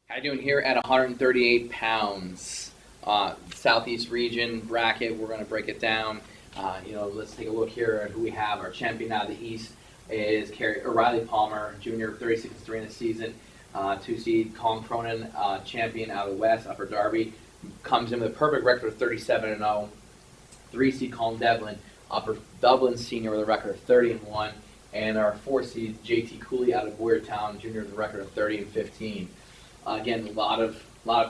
How you doing here at 138 pounds? Southeast region bracket, we're going to break it down. Let's take a look here at who we have. Our champion out of the East is Riley Palmer, junior, 36-3 in the season. 2 seed Colin Cronin, champion out of the West, Upper Darby, comes in with a perfect record of 37-0. 3 seed Colin Devlin, Upper Dublin senior with a record of 30-1. And our 4 seed JT Cooley out of Boyertown, junior with a record of 30-15. Again, a lot of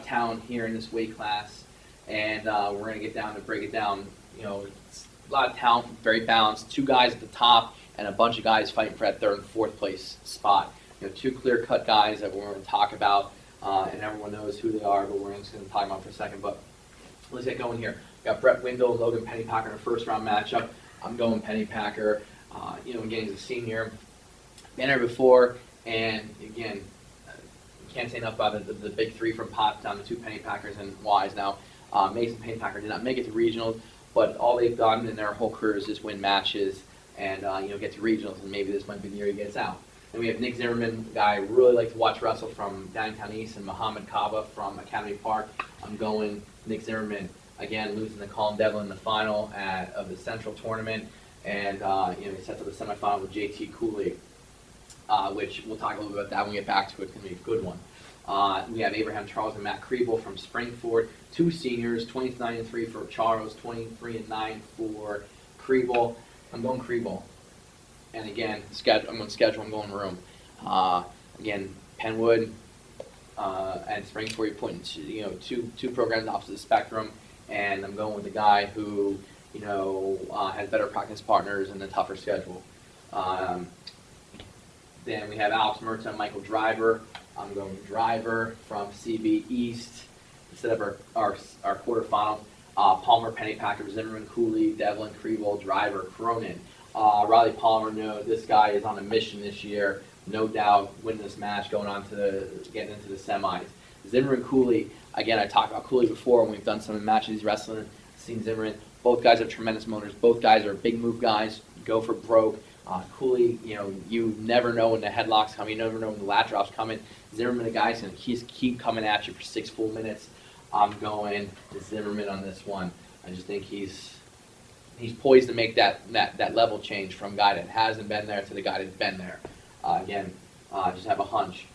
talent here in this weight class, and we're going to get down to break it down. It's a lot of talent, very balanced. 2 guys at the top, and a bunch of guys fighting for that 3rd and 4th place spot. 2 clear-cut guys that we're going to talk about, and everyone knows who they are, but we're just going to talk about them for a second. But let's get going here. We got Brett Windle, Logan Pennypacker in a first-round matchup. I'm going Pennypacker. Again, he's a senior. Been there before, and again, can't say enough about the big 3 from Pottstown, the 2 Pennypackers and Wise now. Mason Pennypacker did not make it to regionals, but all they've done in their whole career is just win matches and get to regionals, and maybe this might be the year he gets out. Then we have Nick Zimmerman, a guy I really like to watch wrestle from Downtown East, and Muhammad Kaba from Academy Park. I'm going Nick Zimmerman. Again, losing to Colin Devlin in the final of the Central Tournament, and he sets up the semifinal with JT Cooley. Which we'll talk a little bit about that when we get back to it. It's going to be a good one. We have Abraham Charles and Matt Kriebel from Springford, 2 seniors, 29-3 for Charles, 23-9 for Kriebel. I'm going Kriebel. And again, I'm going room. Again, Penwood and Springford, you're putting two programs opposite the spectrum, and I'm going with the guy who has better practice partners and a tougher schedule. Then we have Alex Mertz and Michael Driver. I'm going Driver from CB East. Instead of our quarterfinals, Palmer, Pennypacker, Zimmerman, Cooley, Devlin, Kriebel, Driver, Cronin. Riley Palmer, this guy is on a mission this year. No doubt winning this match, getting into the semis. Zimmerman, Cooley, again, I talked about Cooley before when we've done some matches he's wrestling. Seen Zimmerman. Both guys are tremendous motors. Both guys are big move guys, go for broke. Cooley, you never know when the headlock's coming. You never know when the lat drop's coming. Zimmerman, the guy's going to keep coming at you for 6 full minutes. I'm going to Zimmerman on this one. I just think he's poised to make that level change from a guy that hasn't been there to the guy that's been there. Just have a hunch.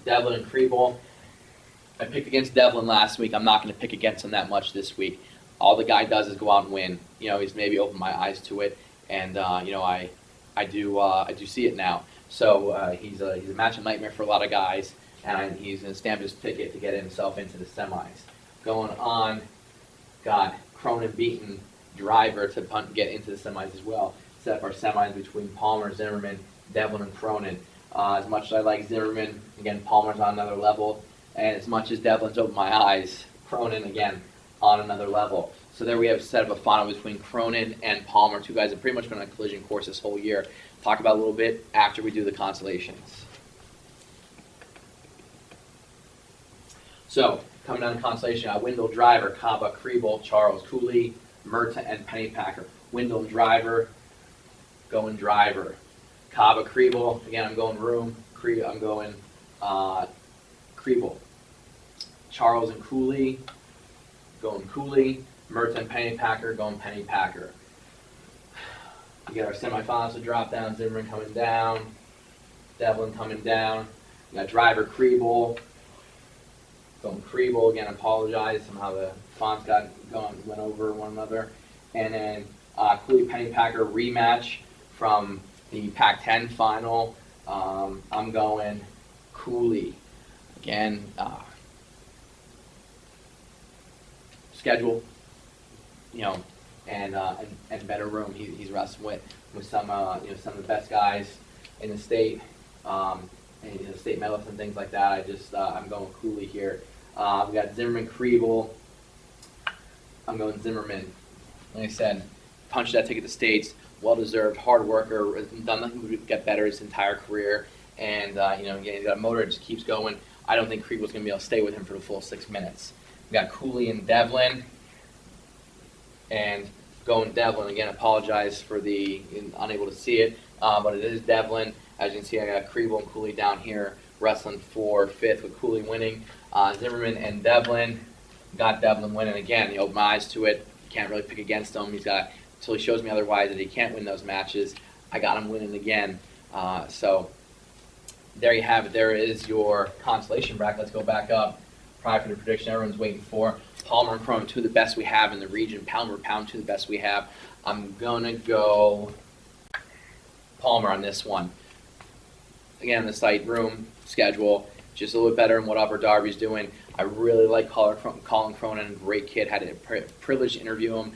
Devlin and Kriebel. I picked against Devlin last week. I'm not going to pick against him that much this week. All the guy does is go out and win. He's maybe opened my eyes to it, and I do see it now. So he's a matchup nightmare for a lot of guys, and he's going to stamp his ticket to get himself into the semis. Going on, got Cronin beating Driver to get into the semis as well. Set up our semis between Palmer, Zimmerman, Devlin, and Cronin. As much as I like Zimmerman, again, Palmer's on another level, and as much as Devlin's opened my eyes, Cronin, again, on another level. So there we have set up a final between Cronin and Palmer, 2 guys that have pretty much been on a collision course this whole year. Talk about a little bit after we do the consolations. So coming down to consolation, Windle, Driver, Kaba, Kriebel, Charles, Cooley, Merta, and Pennypacker. Windle, Driver, going Driver. Kaba, Kriebel, again, I'm going room. I'm going Kriebel. Charles and Cooley, going Cooley. Mertz and Pennypacker, going Pennypacker. We got our semifinals to drop down. Zimmerman coming down. Devlin coming down. We got Driver, Kriebel. Going Kriebel. Again, apologize. Somehow the fonts went over one another. And then Cooley, Pennypacker rematch from the Pac-10 final. I'm going Cooley. Again, schedule, and better room he's wrestling with some of the best guys in the state, and state medalists and things like that. I'm going Cooley here. We got Zimmerman, Kriebel. I'm going Zimmerman. Like I said, punched that ticket to states. Well deserved, hard worker, done nothing to get better his entire career, and again, he's got a motor that just keeps going. I don't think Kriebel's going to be able to stay with him for the full 6 minutes. We got Cooley and Devlin, and going Devlin. Again, apologize for unable to see it, but it is Devlin. As you can see, I got Kriebel and Cooley down here wrestling for fifth with Cooley winning. Zimmerman and Devlin, got Devlin winning again. He opened my eyes to it. Can't really pick against him. He's got until he shows me otherwise that he can't win those matches. I got him winning again. So there you have it. There is your consolation bracket. Let's go back up. Prior for the prediction everyone's waiting for. Palmer and Cronin, two of the best we have in the region. Pound for pound, two of the best we have. I'm going to go Palmer on this one. Again, the site, room, schedule, just a little bit better than what Upper Darby's doing. I really like Colin Cronin, great kid. Had a privilege to interview him.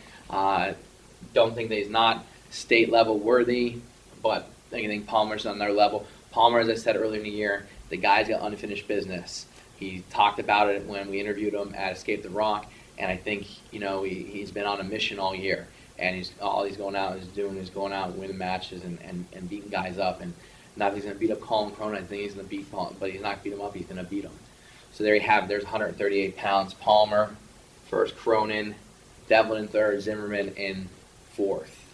Don't think that he's not state level worthy, but I think Palmer's on their level. Palmer, as I said earlier in the year, the guy's got unfinished business. He talked about it when we interviewed him at Escape the Rock, and I think he's been on a mission all year. And all he's going out is doing is going out and winning matches and beating guys up. And not that he's going to beat up Colin Cronin. I think he's going to beat Palmer, but he's not going to beat him up. He's going to beat him. So there you have it. There's 138 pounds. Palmer first, Cronin, Devlin in third, Zimmerman in fourth.